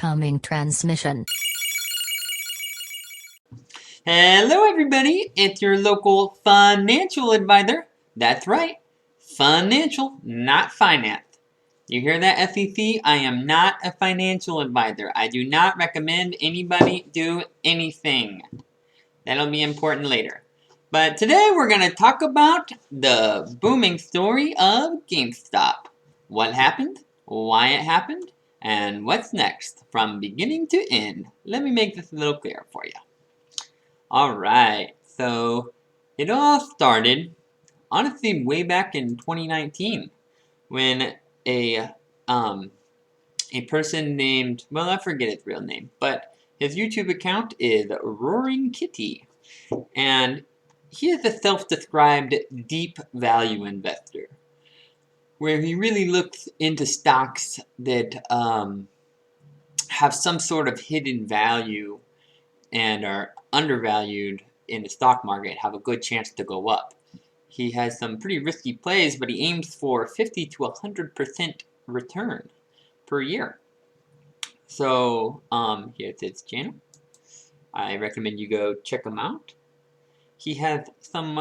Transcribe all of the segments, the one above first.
Incoming transmission. Hello everybody, it's your local financial advisor. That's right, financial, not finance. You hear that, SEC? I am not a financial advisor. I do not recommend anybody do anything. That'll be important later. But today we're going to talk about the booming story of GameStop. What happened, why it happened, and what's next from beginning to end. Let me make this a little clearer for you. Alright, so it all started, honestly, way back in 2019 when a person named, well, I forget his real name, but his YouTube account is Roaring Kitty, and he is a self-described deep value investor, where he really looks into stocks that have some sort of hidden value and are undervalued in the stock market, have a good chance to go up. He has some pretty risky plays, but he aims for 50 to 100% return per year. So here's his channel. I recommend you go check him out. He has some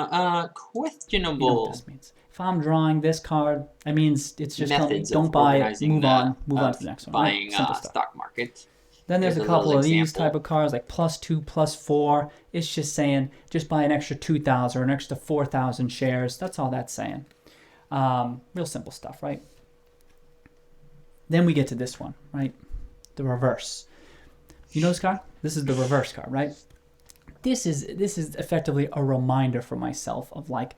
questionable. You know what this means. If I'm drawing this card, that means it's just telling me don't buy it, move on to the next one. Buying right? stock market. Then there's a couple of these type of cards like +2, +4. It's just saying just buy an extra 2,000 or an extra 4,000 shares. That's all that's saying. Real simple stuff, right? Then we get to this one, right? The reverse. You know this card? This is the reverse card, right? This is effectively a reminder for myself of like,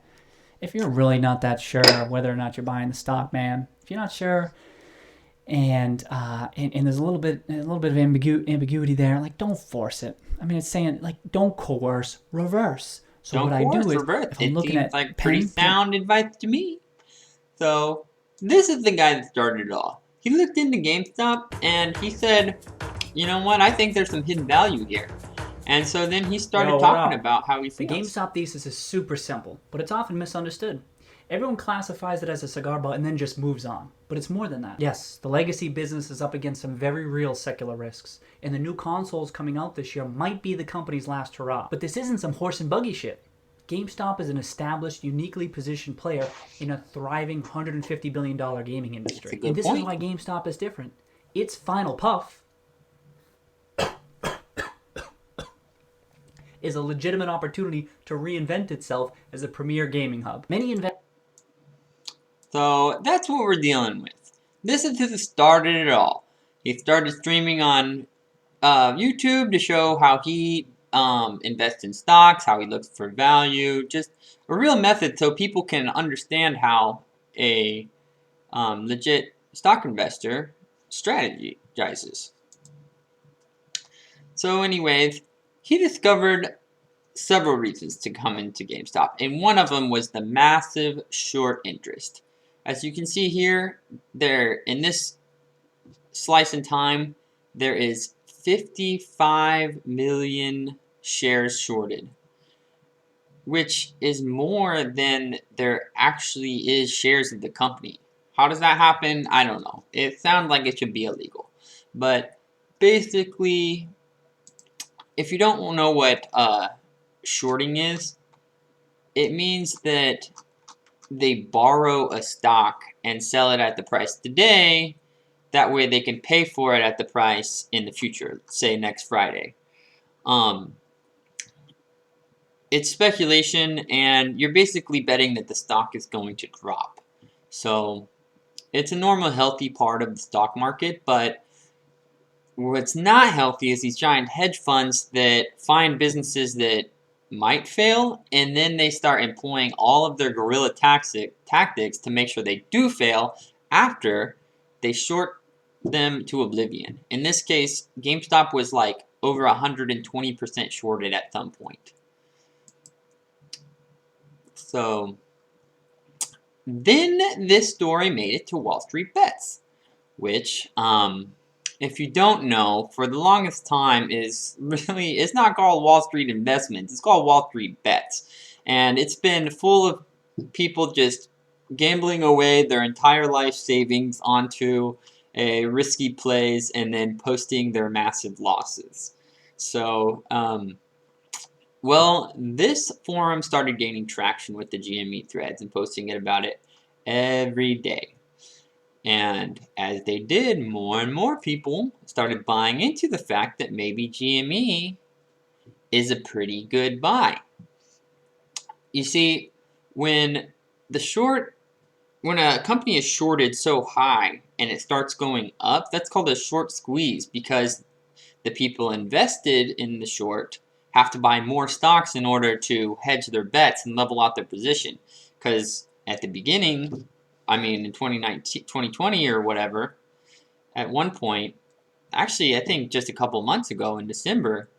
if you're really not that sure whether or not you're buying the stock, man, if you're not sure, and there's a little bit of ambiguity there, like don't force it. I mean, it's saying like don't coerce, reverse. So what I do is, if I'm looking at like pretty sound advice to me. So this is the guy that started it all. He looked into GameStop and he said, you know what? I think there's some hidden value here. And so then he started talking about how he feels. The GameStop thesis is super simple, but it's often misunderstood. Everyone classifies it as a cigar butt and then just moves on. But it's more than that. Yes, the legacy business is up against some very real secular risks, and the new consoles coming out this year might be the company's last hurrah. But this isn't some horse and buggy shit. GameStop is an established, uniquely positioned player in a thriving $150 billion gaming industry. And this is why GameStop is different. Its final puff is a legitimate opportunity to reinvent itself as a premier gaming hub. So that's what we're dealing with. This is who started it all. He started streaming on YouTube to show how he invests in stocks, how he looks for value, just a real method so people can understand how a legit stock investor strategizes. So anyways, he discovered several reasons to come into GameStop, and one of them was the massive short interest. As you can see here, in this slice in time, there is 55 million shares shorted, which is more than there actually is shares of the company. How does that happen? I don't know. It sounds like it should be illegal. But basically, if you don't know what shorting is, it means that they borrow a stock and sell it at the price today. That way they can pay for it at the price in the future, say next Friday. It's speculation, and you're basically betting that the stock is going to drop. So it's a normal, healthy part of the stock market, but what's not healthy is these giant hedge funds that find businesses that might fail, and then they start employing all of their guerrilla tactics to make sure they do fail after they short them to oblivion. In this case, GameStop was like over 120% shorted at some point. So then this story made it to Wall Street Bets, which if you don't know, for the longest time it's not called Wall Street Investments, it's called Wall Street Bets. And it's been full of people just gambling away their entire life savings onto risky plays and then posting their massive losses. So, well, this forum started gaining traction with the GME threads and posting about it every day. And as they did, more and more people started buying into the fact that maybe GME is a pretty good buy. You see, when a company is shorted so high and it starts going up, that's called a short squeeze, because the people invested in the short have to buy more stocks in order to hedge their bets and level out their position. Because at the beginning, I mean in 2020 or whatever, at one point, actually I think just a couple months ago in December,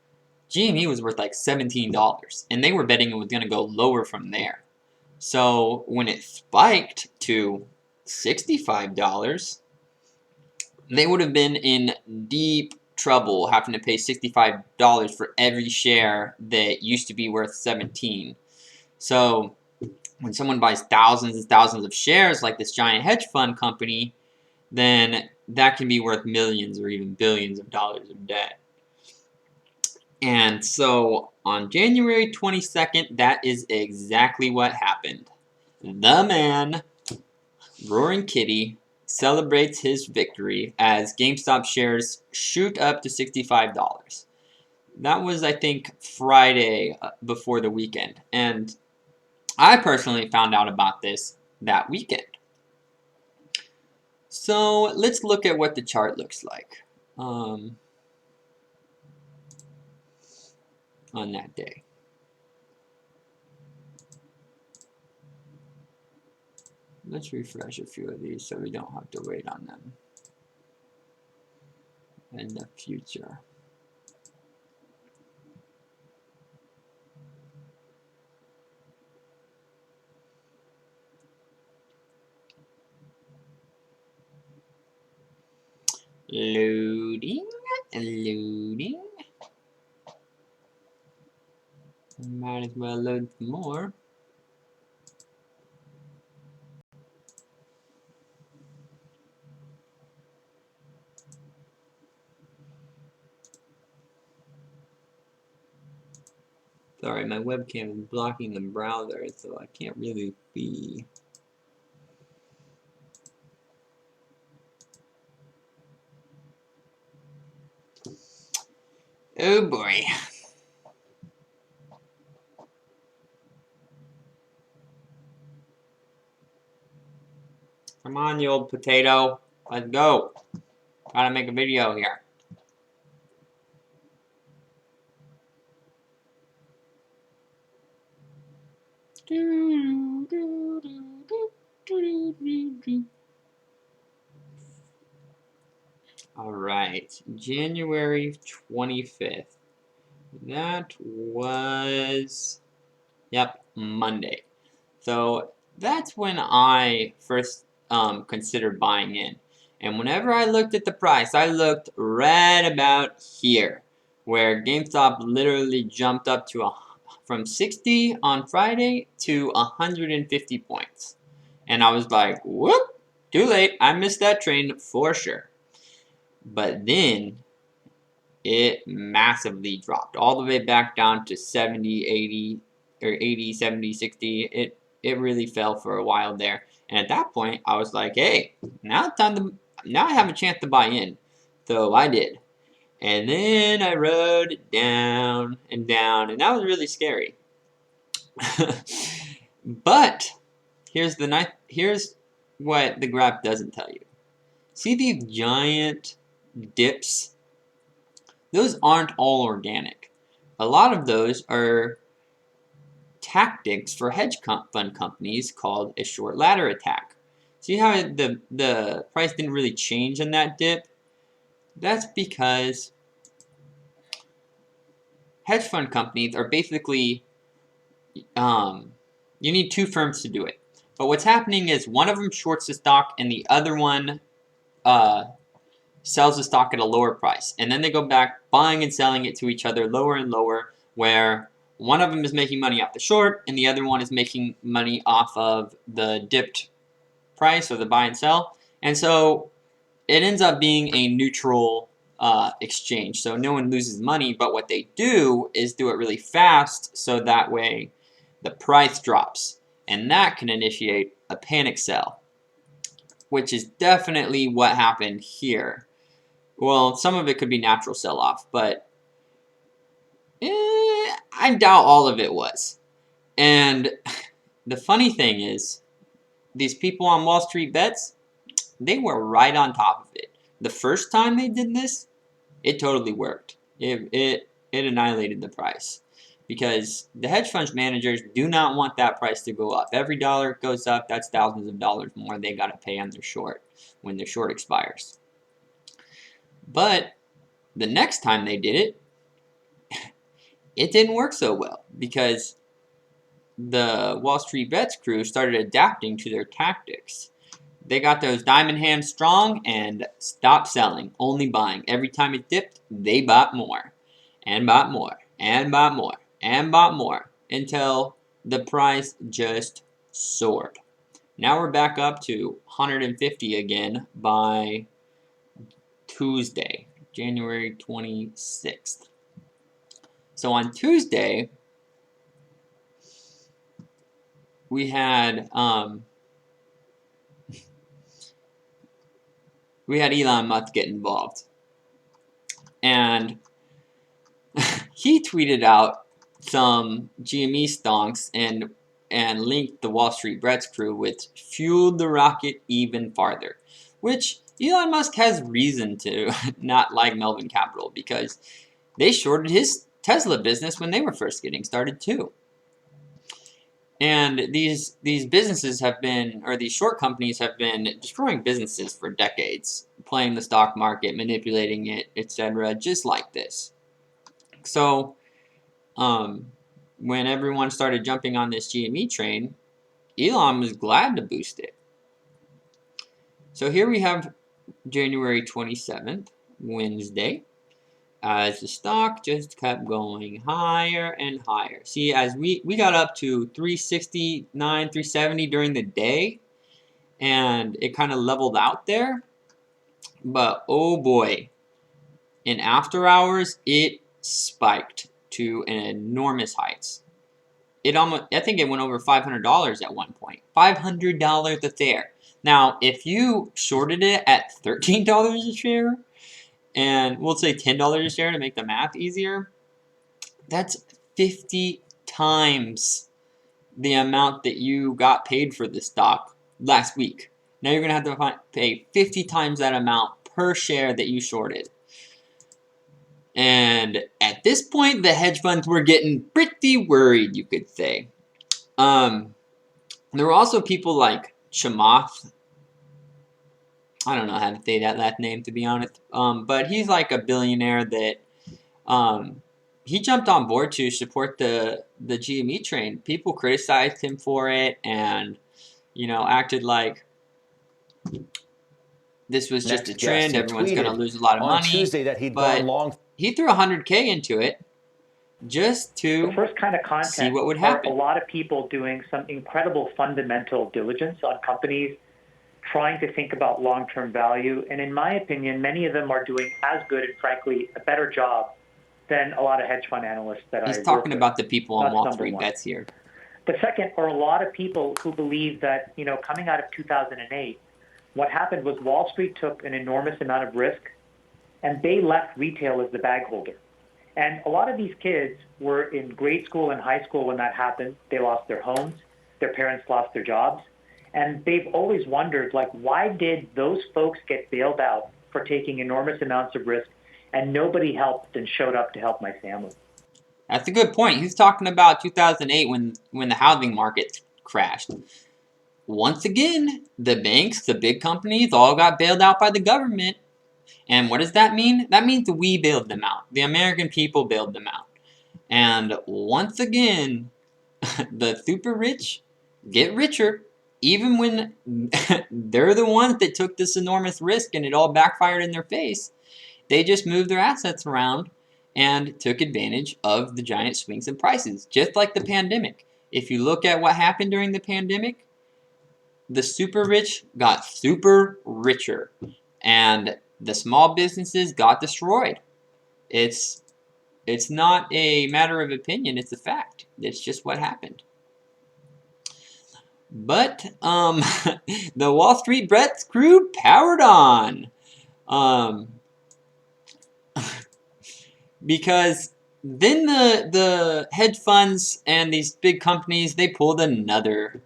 GME was worth like $17, and they were betting it was going to go lower from there. So when it spiked to $65, they would have been in deep trouble having to pay $65 for every share that used to be worth $17. So when someone buys thousands and thousands of shares like this giant hedge fund company, then that can be worth millions or even billions of dollars of debt. And so on January 22nd, that is exactly what happened. The man, Roaring Kitty, celebrates his victory as GameStop shares shoot up to $65. That was, I think, Friday before the weekend. And I personally found out about this that weekend. So let's look at what the chart looks like on that day. Let's refresh a few of these so we don't have to wait on them in the future. Loading. Might as well load some more. Sorry, my webcam is blocking the browser, so I can't really see. Oh boy. Come on, you old potato. Let's go. Gotta make a video here. Alright, January 25th. That was, yep, Monday. So that's when I first considered buying in. And whenever I looked at the price, I looked right about here, where GameStop literally jumped up to from 60 on Friday to 150 points. And I was like, whoop, too late. I missed that train for sure. But then it massively dropped all the way back down to 70, 80, or 80, 70, 60. It really fell for a while there. And at that point, I was like, hey, now I have a chance to buy in. So I did. And then I rode it down, and that was really scary. But here's what the graph doesn't tell you. See these giant dips? Those aren't all organic. A lot of those are tactics for hedge fund companies called a short ladder attack. See how the price didn't really change in that dip? That's because hedge fund companies are basically, you need two firms to do it. But what's happening is one of them shorts the stock and the other one sells the stock at a lower price. And then they go back buying and selling it to each other lower and lower, where one of them is making money off the short and the other one is making money off of the dipped price or the buy and sell. And so it ends up being a neutral exchange. So no one loses money, but what they do is do it really fast so that way the price drops. And that can initiate a panic sell, which is definitely what happened here. Well, some of it could be natural sell-off, but I doubt all of it was. And the funny thing is, these people on Wall Street Bets, they were right on top of it. The first time they did this, it totally worked. It annihilated the price. Because the hedge fund managers do not want that price to go up. Every dollar it goes up, that's thousands of dollars more they got to pay on their short when their short expires. But the next time they did it, it didn't work so well because the Wall Street Bets crew started adapting to their tactics. They got those diamond hands strong and stopped selling, only buying. Every time it dipped, they bought more, and bought more, and bought more, and bought more, until the price just soared. Now we're back up to 150 again by Tuesday, January 26th. So on Tuesday, we had Elon Musk get involved, and he tweeted out some GME stonks and linked the Wall Street Bets crew, which fueled the rocket even farther. Which Elon Musk has reason to not like Melvin Capital because they shorted his Tesla business when they were first getting started too. And these businesses have been, or these short companies have been destroying businesses for decades, playing the stock market, manipulating it, etc., just like this. So, when everyone started jumping on this GME train, Elon was glad to boost it. So here we have January 27th, Wednesday, as the stock just kept going higher and higher. See, as we got up to 369, 370 during the day, and it kind of leveled out there. But oh boy, in after hours, it spiked to an enormous heights. I think it went over $500 at one point. $500 a share. Now, if you shorted it at $13 a share, and we'll say $10 a share to make the math easier, that's 50 times the amount that you got paid for the stock last week. Now you're going to have to pay 50 times that amount per share that you shorted. And at this point, the hedge funds were getting pretty worried, you could say. There were also people like Chamath. I don't know how to say that last name, to be honest. But he's like a billionaire that he jumped on board to support the GME train. People criticized him for it and, acted like this was just a trend. Everyone's going to lose a lot of money. Tuesday that he'd gone long. He threw $100K into it just to the first kind of content see what would happen. A lot of people doing some incredible fundamental diligence on companies, trying to think about long-term value. And in my opinion, many of them are doing as good and frankly a better job than a lot of hedge fund analysts that He's talking about the people on Wall Street Bets here. The second are a lot of people who believe that, coming out of 2008, what happened was Wall Street took an enormous amount of risk and they left retail as the bag holder. And a lot of these kids were in grade school and high school when that happened. They lost their homes, their parents lost their jobs, and they've always wondered, why did those folks get bailed out for taking enormous amounts of risk and nobody helped and showed up to help my family? That's a good point. He's talking about 2008 when the housing market crashed. Once again, the banks, the big companies, all got bailed out by the government. And what does that mean? That means we bailed them out. The American people bailed them out. And once again, the super rich get richer, even when they're the ones that took this enormous risk and it all backfired in their face. They just moved their assets around and took advantage of the giant swings in prices, just like the pandemic. If you look at what happened during the pandemic, the super rich got super richer. and the small businesses got destroyed. It's not a matter of opinion, it's a fact. It's just what happened. But the Wall Street Bets crew powered on. Because then the hedge funds and these big companies, they pulled another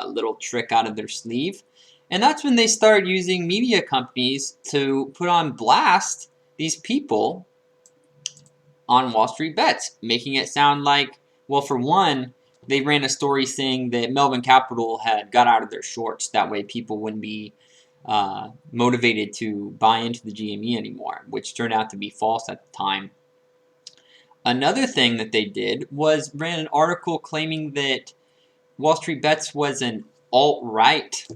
little trick out of their sleeve. And that's when they started using media companies to put on blast these people on Wall Street Bets, making it sound like, well, for one, they ran a story saying that Melvin Capital had got out of their shorts. That way people wouldn't be motivated to buy into the GME anymore, which turned out to be false at the time. Another thing that they did was ran an article claiming that Wall Street Bets was an alt-right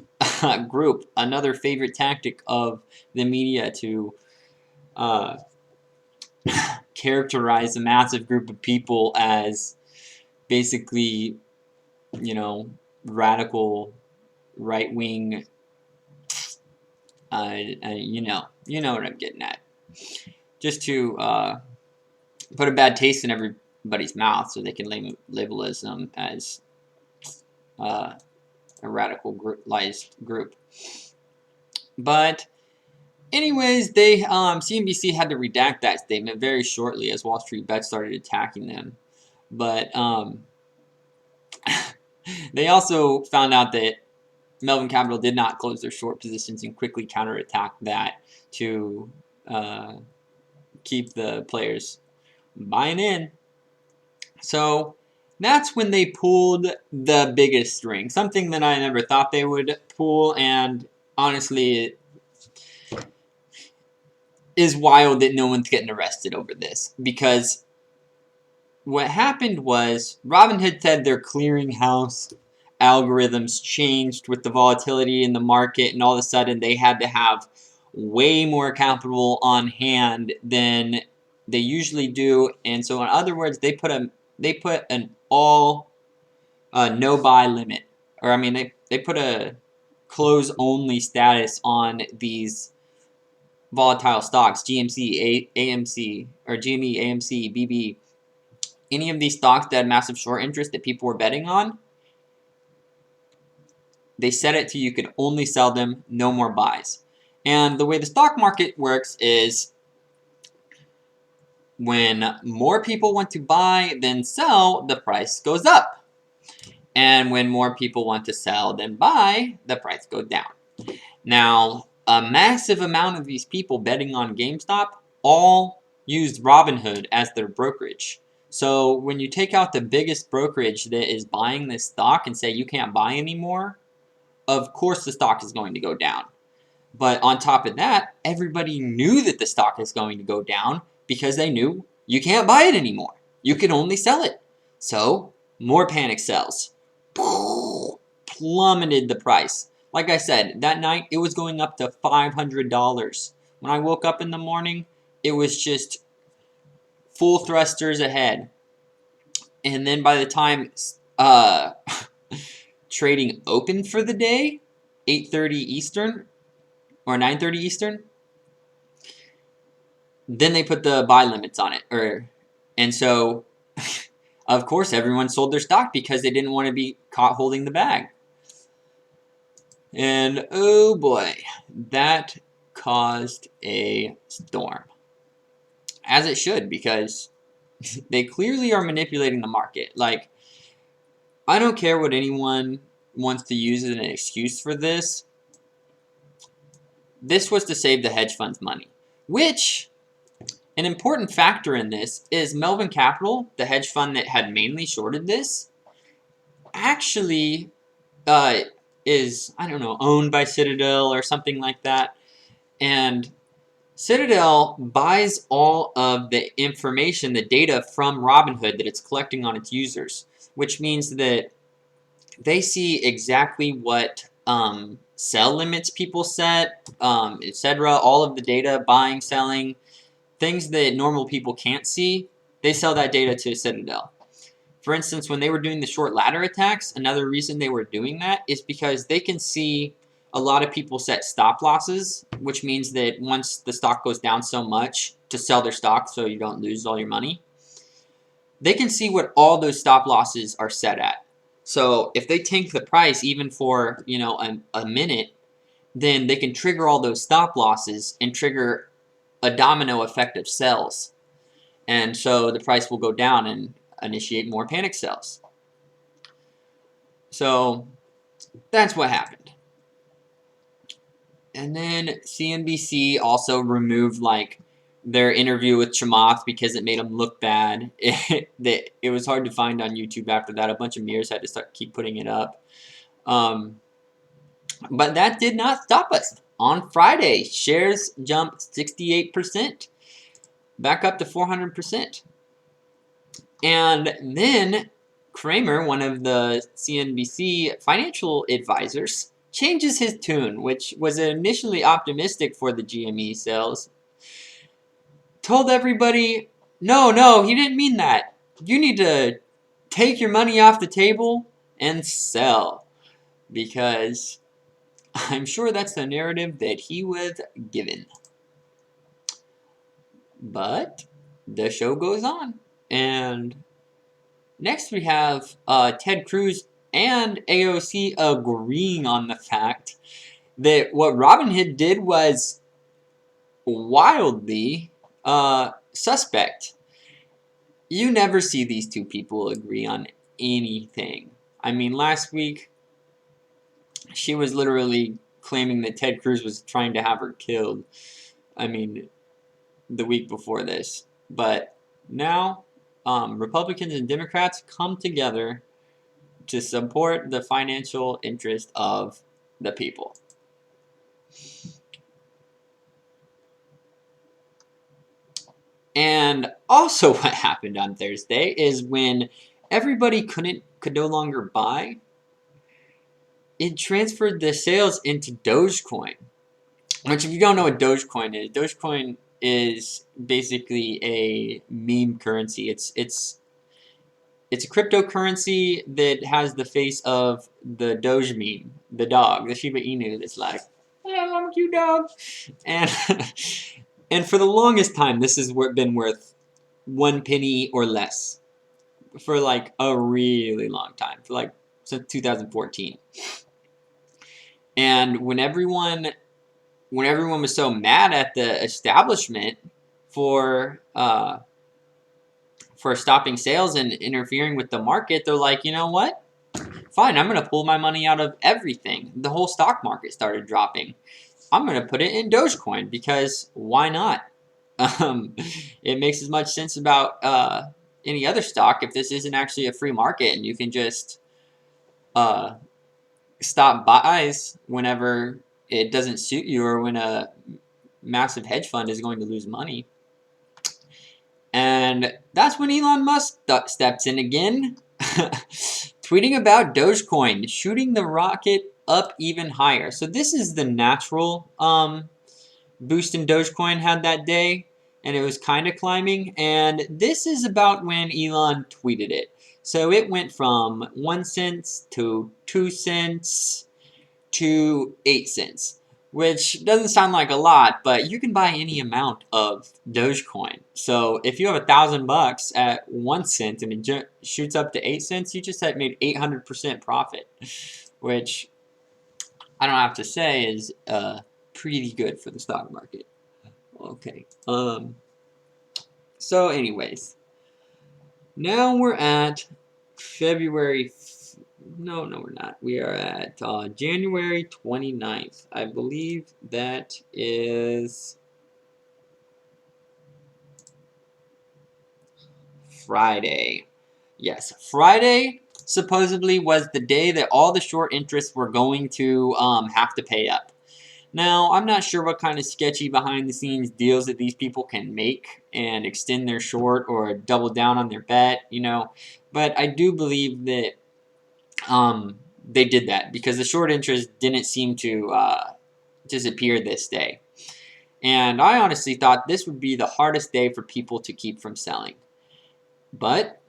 group, another favorite tactic of the media to characterize a massive group of people as basically, radical, right-wing, you know what I'm getting at. Just to put a bad taste in everybody's mouth so they can label them as a radicalized group. But anyways, they CNBC had to redact that statement very shortly as Wall Street Bets started attacking them. But they also found out that Melvin Capital did not close their short positions and quickly counterattacked that to keep the players buying in. So that's when they pulled the biggest string, something that I never thought they would pull, and honestly, it is wild that no one's getting arrested over this, because what happened was Robinhood said their clearinghouse algorithms changed with the volatility in the market, and all of a sudden they had to have way more capital on hand than they usually do. And so in other words, they put an all no buy limit, or I mean they put a close only status on these volatile stocks, GMC, AMC, or GME, AMC, BB, any of these stocks that had massive short interest that people were betting on. They set it to you could only sell them, no more buys. And the way the stock market works is when more people want to buy than sell, the price goes up. And when more people want to sell than buy, the price goes down. Now, a massive amount of these people betting on GameStop all used Robinhood as their brokerage. So when you take out the biggest brokerage that is buying this stock and say you can't buy anymore, of course the stock is going to go down. But on top of that, everybody knew that the stock is going to go down because they knew you can't buy it anymore. You can only sell it. So, more panic sells. Plummeted the price. Like I said, that night it was going up to $500. When I woke up in the morning, it was just full thrusters ahead. And then by the time trading opened for the day, 8:30 Eastern or 9:30 Eastern, then they put the buy limits on it. And so, of course, everyone sold their stock because they didn't want to be caught holding the bag. And oh boy, that caused a storm. As it should, because they clearly are manipulating the market. Like, I don't care what anyone wants to use as an excuse for this. This was to save the hedge funds money, which, an important factor in this is Melvin Capital, the hedge fund that had mainly shorted this, actually is, I don't know, owned by Citadel or something like that. And Citadel buys all of the information, the data from Robinhood that it's collecting on its users, which means that they see exactly what sell limits people set, etc. All of the data, buying, selling, things that normal people can't see, they sell that data to Citadel. For instance, when they were doing the short ladder attacks, another reason they were doing that is because they can see a lot of people set stop losses, which means that once the stock goes down so much to sell their stock so you don't lose all your money, they can see what all those stop losses are set at. So if they tank the price even for, you know, a minute, then they can trigger all those stop losses and trigger a domino effect of sells. And so the price will go down and initiate more panic sells. So that's what happened. And then CNBC also removed like their interview with Chamath because it made them look bad. It was hard to find on YouTube after that. A bunch of mirrors had to keep putting it up. But that did not stop us. On Friday, shares jumped 68%, back up to 400%. And then Kramer, one of the CNBC financial advisors, changes his tune, which was initially optimistic for the GME sales. Told everybody, no, he didn't mean that. You need to take your money off the table and sell. Because I'm sure that's the narrative that he was given. But the show goes on. And next we have Ted Cruz and AOC agreeing on the fact that what Robinhood did was wildly suspect. You never see these two people agree on anything. I mean, last week, she was literally claiming that Ted Cruz was trying to have her killed. I mean, the week before this. But now, Republicans and Democrats come together to support the financial interest of the people. And also what happened on Thursday is when everybody could no longer buy, it transferred the sales into Dogecoin. Which, if you don't know what Dogecoin is basically a meme currency. It's a cryptocurrency that has the face of the Doge meme, the dog, the Shiba Inu that's like, oh, I'm a cute dog. And and for the longest time, this has been worth 1 penny or less for like a really long time, for like since 2014. And when everyone was so mad at the establishment for stopping sales and interfering with the market, they're like, you know what? Fine, I'm going to pull my money out of everything. The whole stock market started dropping. I'm going to put it in Dogecoin because why not? It makes as much sense about any other stock if this isn't actually a free market and you can just stop buys whenever it doesn't suit you or when a massive hedge fund is going to lose money. And that's when Elon Musk steps in again, tweeting about Dogecoin, shooting the rocket up even higher. So this is the natural boost in Dogecoin had that day, and it was kind of climbing. And this is about when Elon tweeted it. So it went from 1 cent to 2 cents to 8 cents, which doesn't sound like a lot, but you can buy any amount of Dogecoin. So if you have $1,000 at 1 cent and it shoots up to 8 cents, you just had made 800% profit, which I don't have to say is pretty good for the stock market. Okay. So anyways, now we're at February. No, we're not. We are at January 29th. I believe that is Friday. Yes, Friday supposedly was the day that all the short interests were going to have to pay up. Now, I'm not sure what kind of sketchy behind-the-scenes deals that these people can make and extend their short or double down on their bet, you know, but I do believe that they did that because the short interest didn't seem to disappear this day. And I honestly thought this would be the hardest day for people to keep from selling. But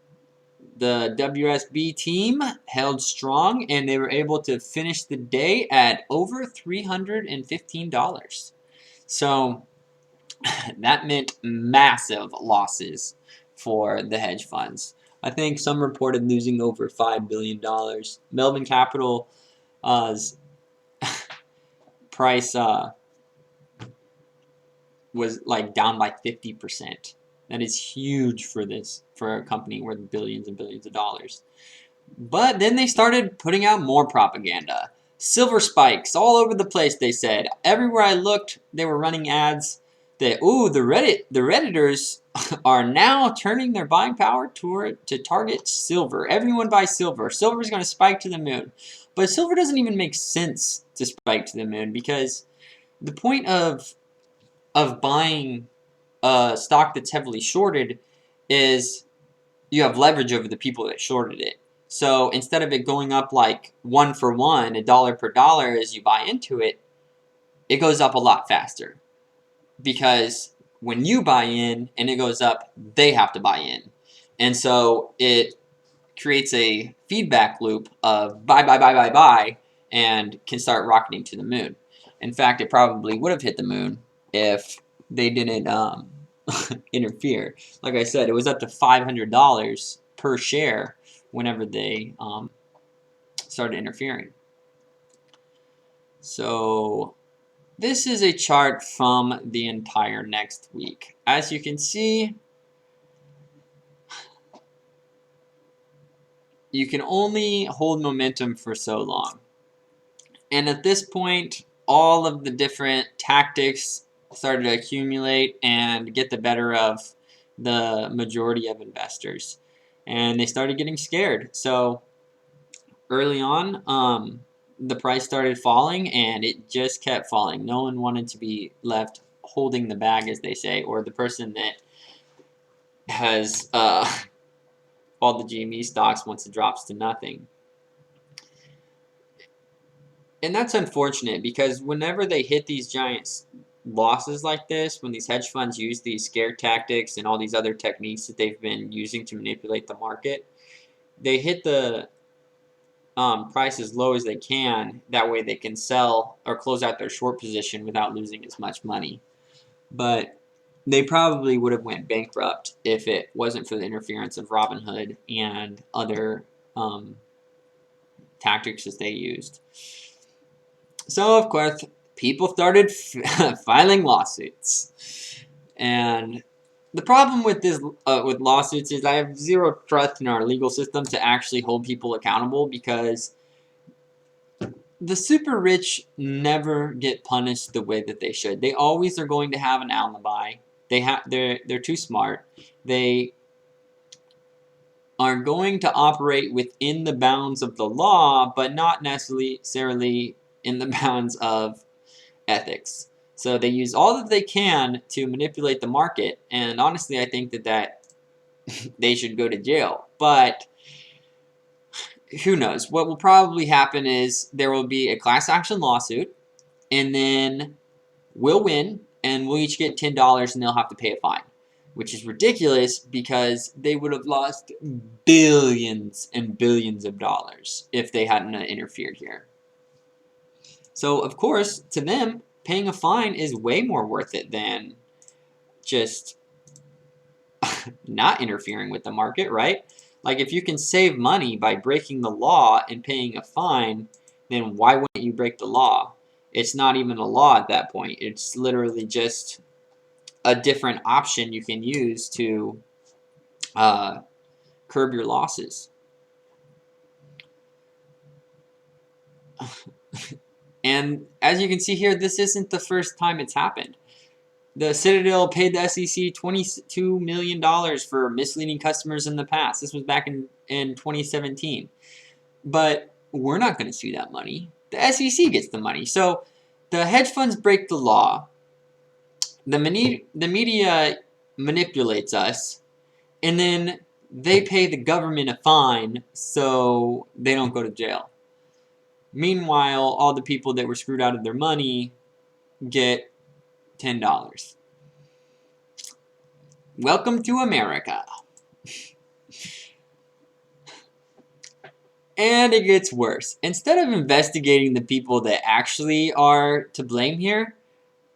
the WSB team held strong, and they were able to finish the day at over $315. So that meant massive losses for the hedge funds. I think some reported losing over $5 billion. Melvin Capital's price was like down by 50%. That is huge for a company worth billions and billions of dollars. But then they started putting out more propaganda. Silver spikes all over the place, they said. Everywhere I looked, they were running ads that, ooh, the Redditors are now turning their buying power to target silver. Everyone buys silver. Silver is going to spike to the moon. But silver doesn't even make sense to spike to the moon, because the point of buying a stock that's heavily shorted is you have leverage over the people that shorted it. So instead of it going up like 1 for 1, $1 per dollar as you buy into it, it goes up a lot faster. Because when you buy in and it goes up, they have to buy in. And so it creates a feedback loop of buy, buy, buy, buy, buy, and can start rocketing to the moon. In fact, it probably would have hit the moon if they didn't interfere. Like I said, it was up to $500 per share whenever they started interfering. So this is a chart from the entire next week. As you can see, you can only hold momentum for so long. And at this point, all of the different tactics started to accumulate and get the better of the majority of investors. And they started getting scared. So early on, the price started falling, and it just kept falling. No one wanted to be left holding the bag, as they say, or the person that has all the GME stocks once it drops to nothing. And that's unfortunate, because whenever they hit these giant losses like this, when these hedge funds use these scare tactics and all these other techniques that they've been using to manipulate the market, they hit the price as low as they can. That way they can sell or close out their short position without losing as much money. But they probably would have went bankrupt if it wasn't for the interference of Robinhood and other tactics that they used. So, of course, people started filing lawsuits. And the problem with this, with lawsuits, is I have zero trust in our legal system to actually hold people accountable, because the super rich never get punished the way that they should. They always are going to have an alibi. They're too smart. They are going to operate within the bounds of the law, but not necessarily in the bounds of ethics. So they use all that they can to manipulate the market, and honestly, I think that they should go to jail. But who knows? What will probably happen is there will be a class action lawsuit, and then we'll win, and we'll each get $10, and they'll have to pay a fine, which is ridiculous, because they would have lost billions and billions of dollars if they hadn't interfered here. So, of course, to them, paying a fine is way more worth it than just not interfering with the market, right? Like, if you can save money by breaking the law and paying a fine, then why wouldn't you break the law? It's not even a law at that point. It's literally just a different option you can use to curb your losses. And as you can see here, this isn't the first time it's happened. The Citadel paid the SEC $22 million for misleading customers in the past. This was back in 2017. But we're not going to see that money. The SEC gets the money. So the hedge funds break the law. The media manipulates us. And then they pay the government a fine so they don't go to jail. Meanwhile, all the people that were screwed out of their money get $10. Welcome to America. And it gets worse. Instead of investigating the people that actually are to blame here,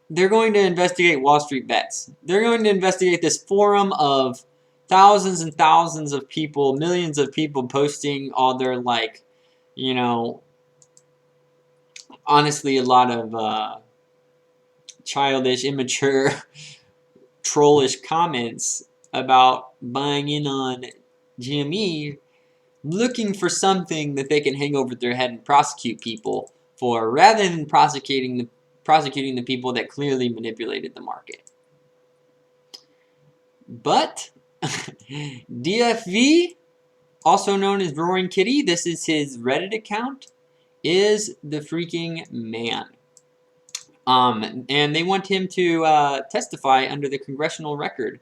they're going to investigate Wall Street Bets. They're going to investigate this forum of thousands and thousands of people, millions of people posting all their, like, you know, honestly, a lot of childish, immature, trollish comments about buying in on GME, looking for something that they can hang over their head and prosecute people for, rather than prosecuting the people that clearly manipulated the market. But DFV, also known as Roaring Kitty, this is his Reddit account, is the freaking man. And they want him to testify under the congressional record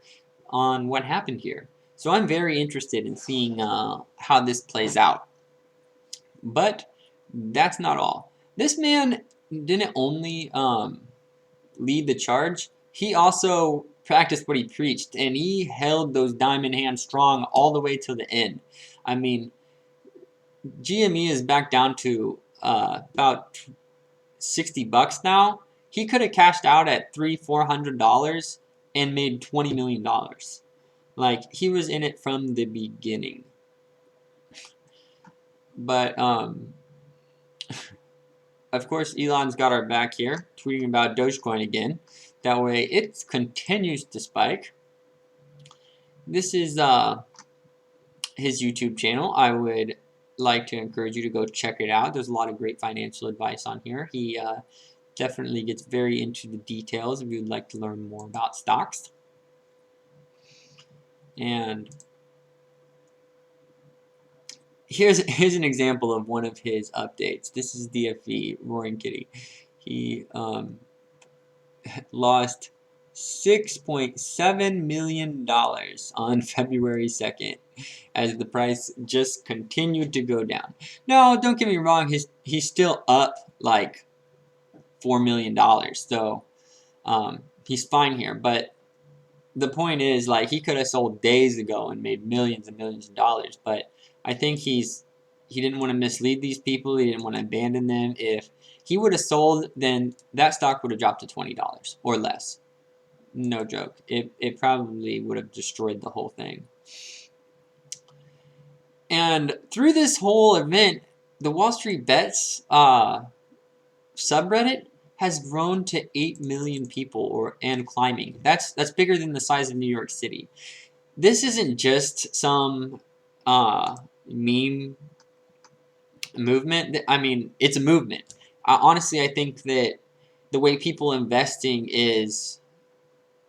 on what happened here. So I'm very interested in seeing how this plays out. But that's not all. This man didn't only lead the charge, he also practiced what he preached, and he held those diamond hands strong all the way to the end. I mean, GME is back down to about $60 now. He could have cashed out at $300-400 and made $20 million. Like, he was in it from the beginning. But of course, Elon's got our back here, tweeting about Dogecoin again. That way, it continues to spike. This is his YouTube channel. I would like to encourage you to go check it out. There's a lot of great financial advice on here. He definitely gets very into the details if you'd like to learn more about stocks. And here's an example of one of his updates. This is DFV, Roaring Kitty. He lost $6.7 million on February 2nd as the price just continued to go down. Now, don't get me wrong, he's still up like $4 million, so he's fine here. But the point is, like, he could have sold days ago and made millions and millions of dollars. But I think he didn't want to mislead these people. He didn't want to abandon them. If he would have sold, then that stock would have dropped to $20 or less. No joke. It probably would have destroyed the whole thing. And through this whole event, the Wall Street Bets subreddit has grown to 8 million people and climbing. That's bigger than the size of New York City. This isn't just some meme movement. I mean, it's a movement. Honestly, I think that the way people investing is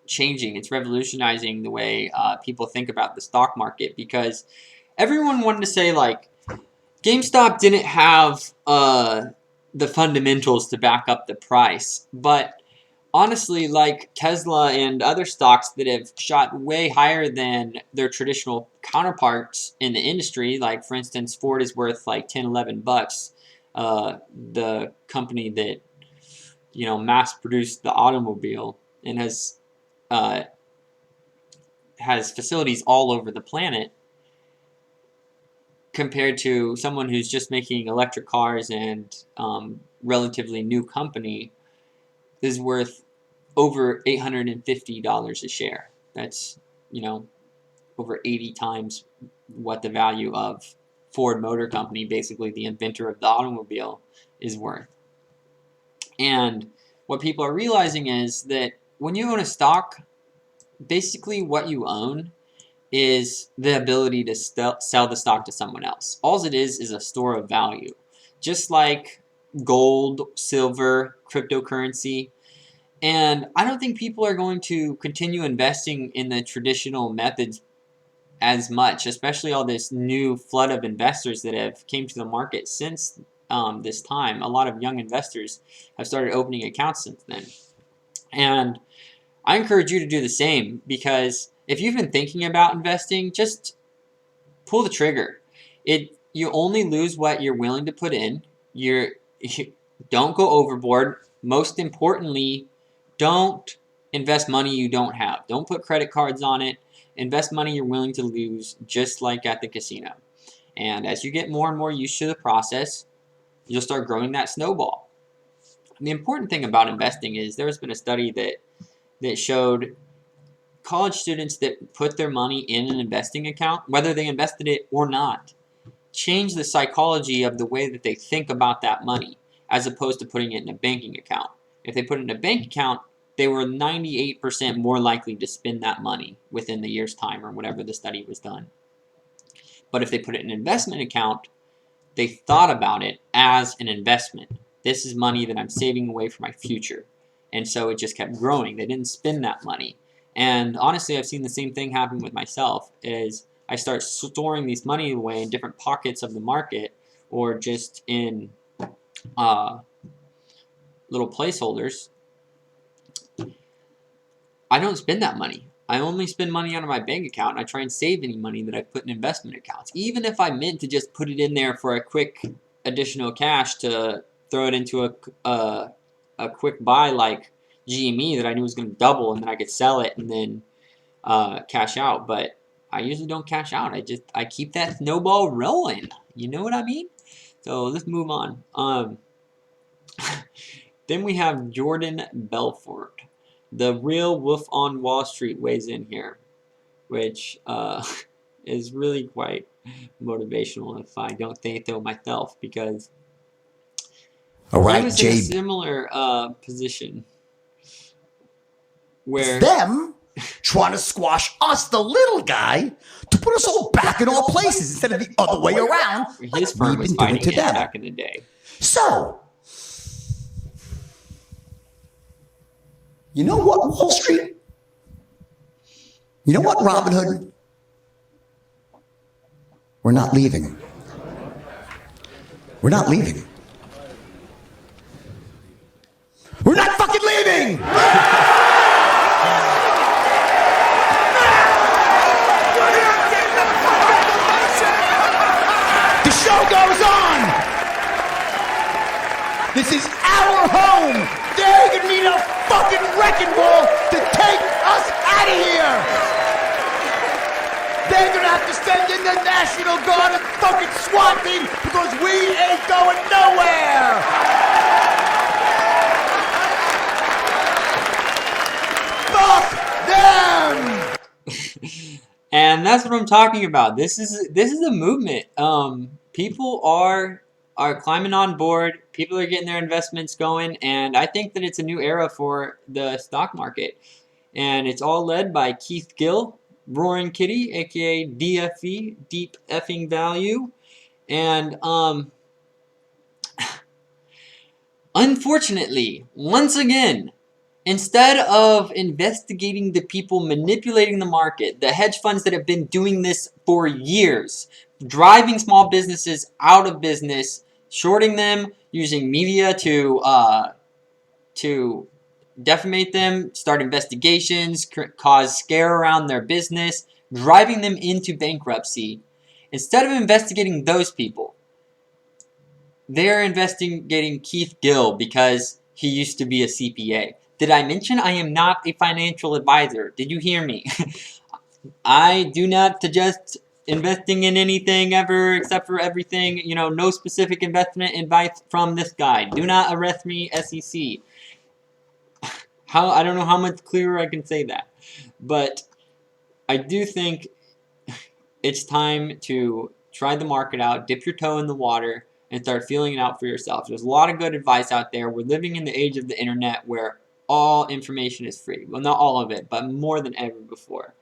changing. It's revolutionizing the way people think about the stock market, because everyone wanted to say, like, GameStop didn't have the fundamentals to back up the price. But honestly, like Tesla and other stocks that have shot way higher than their traditional counterparts in the industry, like, for instance, Ford is worth like $10-11. The company that, you know, mass-produced the automobile and has facilities all over the planet, compared to someone who's just making electric cars and relatively new company, is worth over $850 a share. That's, you know, over 80 times what the value of Ford Motor Company, basically the inventor of the automobile, is worth. And what people are realizing is that when you own a stock, basically what you own is the ability to sell the stock to someone else. All it is a store of value. Just like gold, silver, cryptocurrency. And I don't think people are going to continue investing in the traditional methods as much, especially all this new flood of investors that have came to the market since this time. A lot of young investors have started opening accounts since then. And I encourage you to do the same, because if you've been thinking about investing, just pull the trigger. You only lose what you're willing to put in. You don't go overboard. Most importantly, don't invest money you don't have. Don't put credit cards on it. Invest money you're willing to lose, just like at the casino. And as you get more and more used to the process, you'll start growing that snowball. And the important thing about investing is there's been a study that showed college students that put their money in an investing account, whether they invested it or not, change the psychology of the way that they think about that money as opposed to putting it in a banking account. If they put it in a bank account, they were 98% more likely to spend that money within the year's time or whatever the study was done. But if they put it in an investment account, they thought about it as an investment. This is money that I'm saving away for my future. And so it just kept growing. They didn't spend that money. And honestly, I've seen the same thing happen with myself, is I start storing these money away in different pockets of the market or just in little placeholders. I don't spend that money. I only spend money out of my bank account, and I try and save any money that I put in investment accounts. Even if I meant to just put it in there for a quick additional cash to throw it into a quick buy like GME that I knew was going to double, and then I could sell it and then cash out. But I usually don't cash out. I keep that snowball rolling. You know what I mean? So let's move on. Then we have Jordan Belfort. The real Wolf on Wall Street weighs in here, which is really quite motivational if I don't think so myself, because I was in a similar position where it's them trying to squash us, the little guy, to put us all back in our places instead of the other way around. His firm was fighting it back in the day. So, you know what, Wall Street? You know what, Robin Hood? We're not leaving. We're not leaving. We're not fucking leaving! The show goes on! This is our home! They're gonna need a fucking wrecking ball to take us out of here! They're gonna have to send in the National Guard and fucking SWAT team because we ain't going nowhere! Fuck them! And that's what I'm talking about. This is a movement. People are climbing on board. People are getting their investments going, and I think that it's a new era for the stock market. And it's all led by Keith Gill, Roaring Kitty, aka DFV, Deep Effing Value. And unfortunately, once again, instead of investigating the people manipulating the market, the hedge funds that have been doing this for years, driving small businesses out of business, shorting them, using media to defamate them, start investigations, cause scare around their business, driving them into bankruptcy. Instead of investigating those people, they're investigating Keith Gill because he used to be a CPA. Did I mention I am not a financial advisor? Did you hear me? I do not suggest investing in anything ever except for everything, no specific investment advice from this guy. Do not arrest me, SEC. I don't know how much clearer I can say that. But I do think it's time to try the market out, dip your toe in the water, and start feeling it out for yourself. There's a lot of good advice out there. We're living in the age of the internet where all information is free. Well, not all of it, but more than ever before.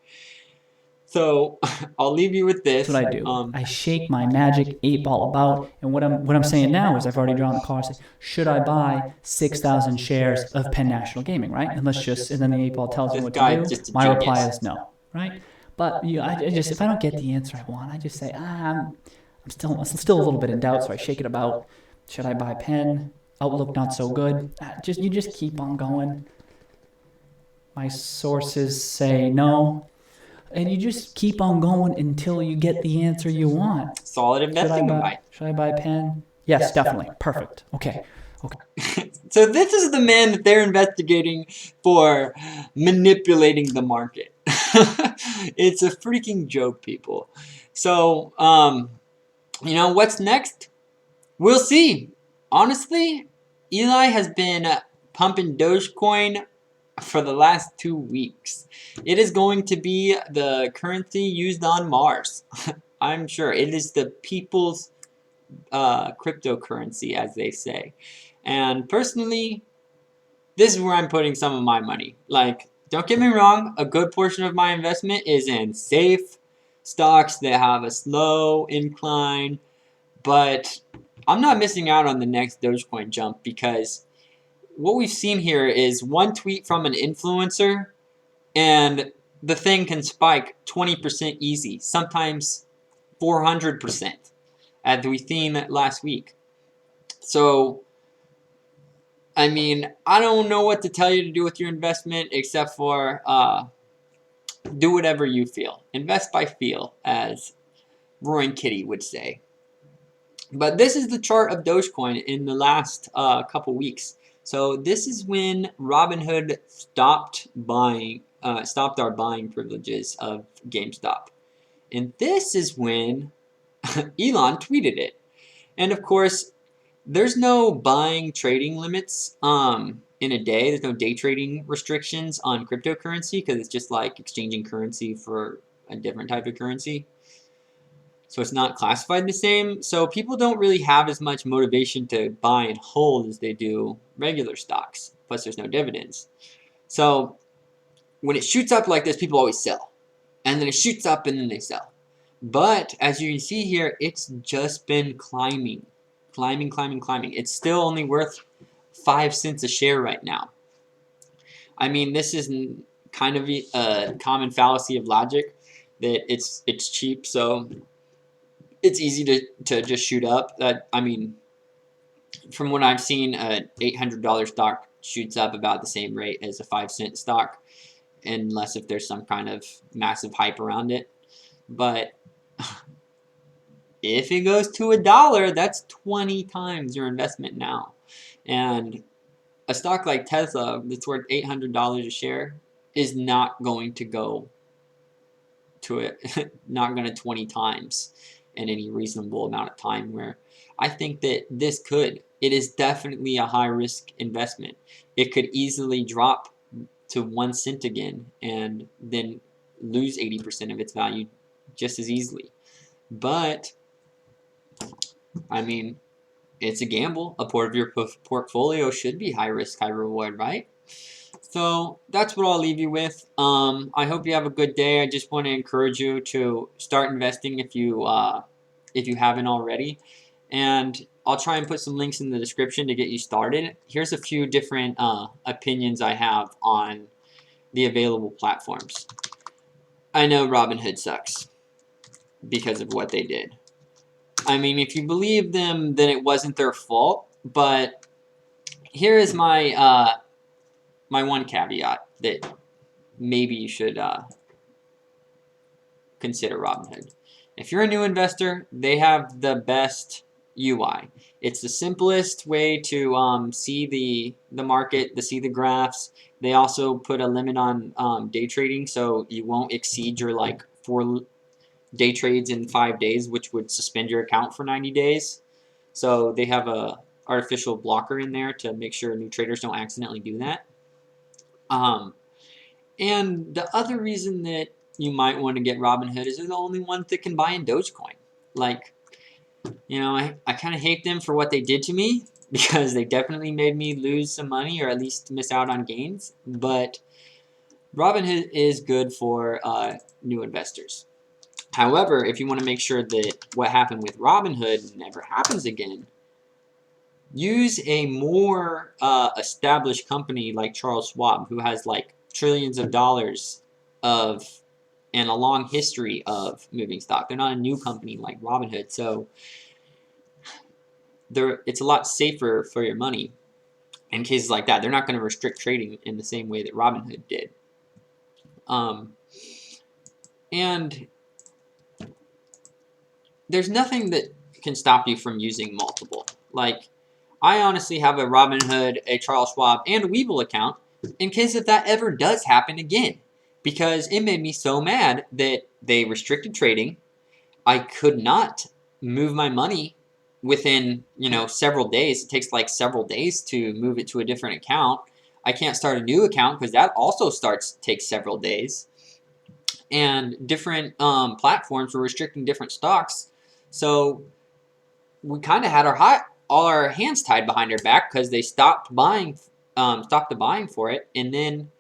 So I'll leave you with this. That's what I do. I shake my magic 8-ball about, and what I'm saying now is I've already drawn the card. Say, should I buy 6,000 shares of Penn National Gaming, right? And then the 8-ball tells me what to do. My reply is no, right? But I just if I don't get the answer I want, I just say I'm still a little bit in doubt, so I shake it about. Should I buy Penn? Outlook not so good. You just keep on going. My sources say no. And you just keep on going until you get the answer you want. Solid investing advice. Should I buy Penn? Yes, definitely. Perfect. Okay. So this is the man that they're investigating for manipulating the market. It's a freaking joke, people. So, You know, what's next? We'll see. Honestly, Eli has been pumping Dogecoin for the last 2 weeks. It is going to be the currency used on Mars. I'm sure. It is the people's cryptocurrency, as they say. And personally, this is where I'm putting some of my money. Like, don't get me wrong, a good portion of my investment is in safe stocks that have a slow incline, but I'm not missing out on the next Dogecoin jump, because what we've seen here is one tweet from an influencer and the thing can spike 20% easy, sometimes 400%, as we've seen last week. So, I mean, I don't know what to tell you to do with your investment except for do whatever you feel. Invest by feel, as Roaring Kitty would say. But this is the chart of Dogecoin in the last couple weeks. So this is when Robinhood stopped our buying privileges of GameStop. And this is when Elon tweeted it. And of course, there's no buying trading limits in a day. There's no day trading restrictions on cryptocurrency, because it's just like exchanging currency for a different type of currency. So it's not classified the same. So people don't really have as much motivation to buy and hold as they do regular stocks. Plus there's no dividends. So when it shoots up like this, people always sell. And then it shoots up and then they sell. But as you can see here, it's just been climbing. Climbing, climbing, climbing. It's still only worth 5 cents a share right now. I mean, this is kind of a common fallacy of logic, that it's cheap, so it's easy to just shoot up. I mean, from what I've seen, an $800 stock shoots up about the same rate as a 5-cent stock, unless if there's some kind of massive hype around it. But if it goes to $1, that's 20 times your investment now. And a stock like Tesla that's worth $800 a share is not going to go to it, not going to 20 times in any reasonable amount of time, where I think that this could. It is definitely a high risk investment. It could easily drop to 1 cent again and then lose 80% of its value just as easily. But I mean, it's a gamble. A part of your portfolio should be high risk, high reward, right? So that's what I'll leave you with. I hope you have a good day. I just want to encourage you to start investing if you haven't already. And I'll try and put some links in the description to get you started. Here's a few different opinions I have on the available platforms. I know Robinhood sucks because of what they did. I mean, if you believe them, then it wasn't their fault. But here is my my one caveat that maybe you should consider Robinhood. If you're a new investor, they have the best UI. It's the simplest way to see the market, to see the graphs. They also put a limit on day trading, so you won't exceed your like 4 day trades in 5 days, which would suspend your account for 90 days. So they have a artificial blocker in there to make sure new traders don't accidentally do that. And the other reason that you might want to get Robinhood is they're the only ones that can buy in Dogecoin. Like, you know, I kind of hate them for what they did to me, because they definitely made me lose some money, or at least miss out on gains. But Robinhood is good for new investors. However, if you want to make sure that what happened with Robinhood never happens again, use a more established company like Charles Schwab, who has like trillions of dollars and a long history of moving stock. They're not a new company like Robinhood, so it's a lot safer for your money in cases like that. They're not going to restrict trading in the same way that Robinhood did. And there's nothing that can stop you from using multiple. Like, I honestly have a Robinhood, a Charles Schwab, and a Webull account in case if that ever does happen again, because it made me so mad that they restricted trading. I could not move my money within, you know, several days. It takes like several days to move it to a different account. I can't start a new account because that also takes several days. And different platforms were restricting different stocks, so we kind of had all our hands tied behind our back because they stopped the buying for it, and then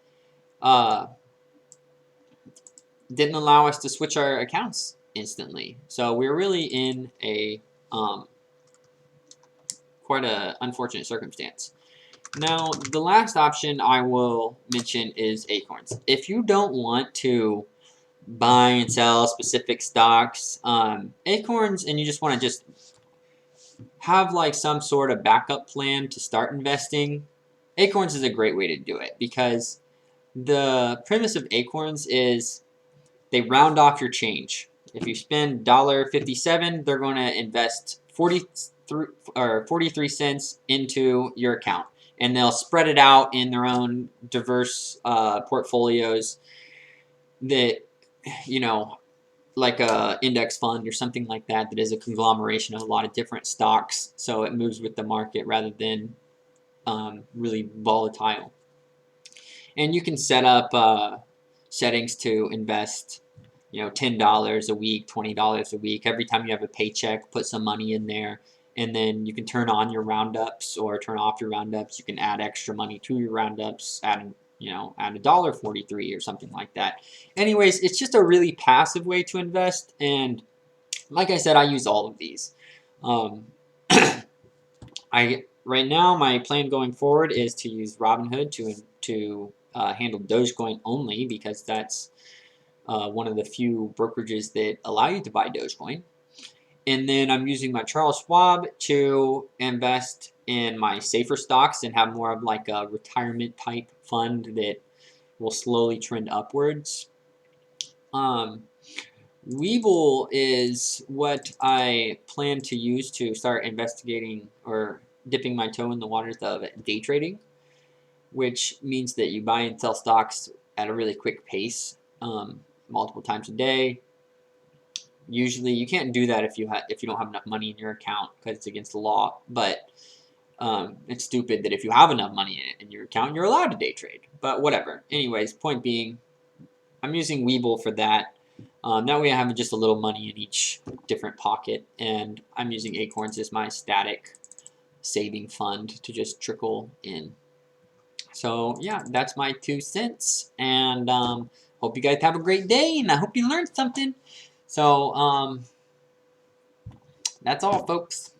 didn't allow us to switch our accounts instantly. So we're really in a quite a unfortunate circumstance. Now, the last option I will mention is Acorns. If you don't want to buy and sell specific stocks, Acorns, and you just want to just have like some sort of backup plan to start investing, Acorns is a great way to do it, because the premise of Acorns is they round off your change. If you spend $1.57, they're going to invest 43 cents into your account, and they'll spread it out in their own diverse portfolios that, you know, like a index fund or something like that, that is a conglomeration of a lot of different stocks, so it moves with the market rather than really volatile. And you can set up settings to invest, you know, $10 a week, $20 a week. Every time you have a paycheck, put some money in there, and then you can turn on your roundups or turn off your roundups. You can add extra money to your roundups, add $1.43 or something like that. Anyways, it's just a really passive way to invest, and like I said, I use all of these. Right now, my plan going forward is to use Robinhood to handle Dogecoin only, because that's one of the few brokerages that allow you to buy Dogecoin. And then I'm using my Charles Schwab to invest in my safer stocks and have more of like a retirement type fund that will slowly trend upwards. Webull is what I plan to use to start investigating or dipping my toe in the waters of day trading, which means that you buy and sell stocks at a really quick pace, multiple times a day. Usually, you can't do that if you don't have enough money in your account, because it's against the law. But it's stupid that if you have enough money in your account, you're allowed to day trade. But whatever. Anyways, point being, I'm using Webull for that. That way I have just a little money in each different pocket, and I'm using Acorns as my static saving fund to just trickle in. So yeah, that's my 2 cents, and hope you guys have a great day, and I hope you learned something. So that's all, folks.